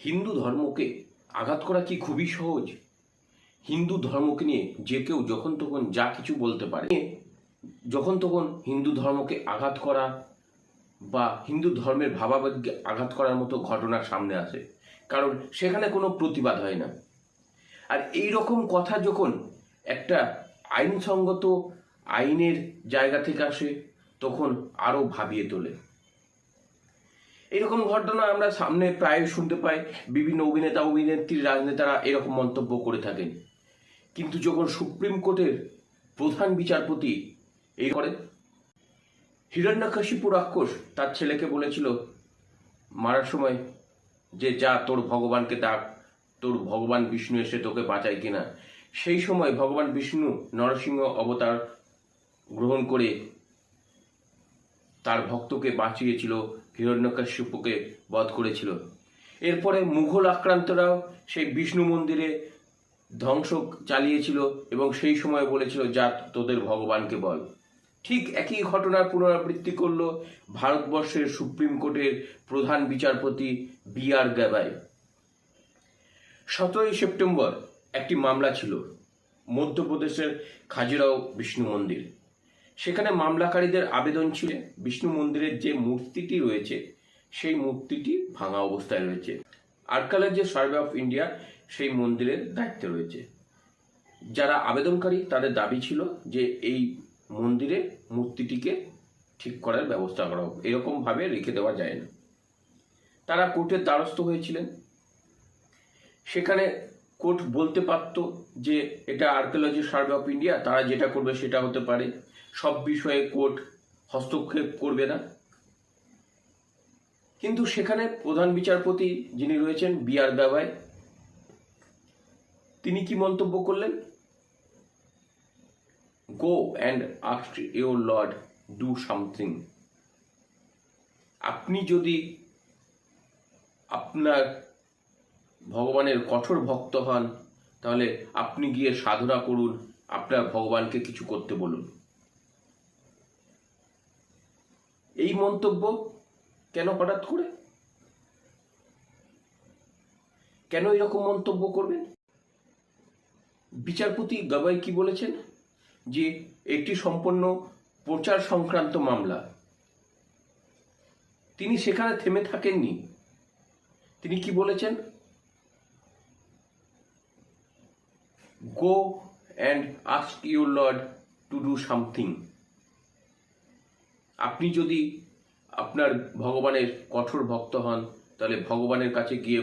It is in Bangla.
হিন্দু ধর্মকে আঘাত করা কি খুবই সহজ? হিন্দু ধর্মকে নিয়ে যে কেউ যখন তখন যা কিছু বলতে পারে। যখন তখন হিন্দু ধর্মকে আঘাত করা বা হিন্দু ধর্মের ভাবাবেগকে আঘাত করার মতো ঘটনা সামনে আসে, কারণ সেখানে কোনো প্রতিবাদ হয় না। আর এই রকম কথা যখন একটা আইনসঙ্গত আইনের জায়গা থেকে আসে, তখন আরও ভাবিয়ে তোলে। এরকম ঘটনা আমরা সামনে প্রায় শুনতে পাই। বিভিন্ন অভিনেতা অভিনেত্রী রাজনেতারা এরকম মন্তব্য করে থাকেন। কিন্তু যখন সুপ্রিম কোর্টের প্রধান বিচারপতি এই করেন, হিরণ্যকশিপু রাক্ষস তার ছেলেকে বলেছিল মারার সময় যে যা তোর ভগবানকে ডাক, তোর ভগবান বিষ্ণু এসে তোকে বাঁচায় কিনা। সেই সময় ভগবান বিষ্ণু নরসিংহ অবতার গ্রহণ করে তার ভক্তকে বাঁচিয়েছিল, হিরণ্যকশিপুকে বধ করেছিল। এরপরে মুঘল আক্রান্তরাও সেই বিষ্ণু মন্দিরে ধ্বংস চালিয়েছিল এবং সেই সময় বলেছিল যা তোদের ভগবানকে বল। ঠিক একই ঘটনার পুনরাবৃত্তি করল ভারতবর্ষের সুপ্রিম কোর্টের প্রধান বিচারপতি বি.আর. গাভাই। 17ই সেপ্টেম্বর একটি মামলা ছিল মধ্যপ্রদেশের খাজুরাও বিষ্ণু মন্দির। সেখানে মামলাকারীদের আবেদন ছিল বিষ্ণু মন্দিরের যে মূর্তিটি রয়েছে সেই মূর্তিটি ভাঙা অবস্থায় রয়েছে। আর্কিওলজি সার্ভে অফ ইন্ডিয়া সেই মন্দিরের দায়িত্বে রয়েছে। যারা আবেদনকারী তাদের দাবি ছিল যে এই মন্দিরে মূর্তিটিকে ঠিক করার ব্যবস্থা করা হোক, এরকমভাবে রেখে দেওয়া যায় না। তারা কোর্টের দ্বারস্থ হয়েছিলেন। সেখানে কোর্ট বলতে পারত যে এটা আর্কিওলজি সার্ভে অফ ইন্ডিয়া, তারা যেটা করবে সেটা হতে পারে, সব বিষয়ে কোর্ট হস্তক্ষেপ করবে না। কিন্তু সেখানে প্রধান বিচারপতি যিনি রয়েছেন বি.আর. গাভাই, তিনি কি মন্তব্য করলেন? Go and ask your Lord do something. আপনি যদি আপনার ভগবানের কঠোর ভক্ত হন, তাহলে আপনি গিয়ে সাধনা করুন, আপনার ভগবানকে কিছু করতে বলুন। এই মন্তব্য কেন হঠাৎ করে? কেন এরকম মন্তব্য করবেন? বিচারপতি গাভাই কি বলেছেন যে এটি সম্পূর্ণ প্রচার সংক্রান্ত মামলা। তিনি সেখানে থেমে থাকেননি। তিনি কি বলেছেন? Go and ask your Lord to do something. আপনি যদি আপনার ভগবানের কঠোর ভক্ত হন, তাহলে ভগবানের কাছে গিয়ে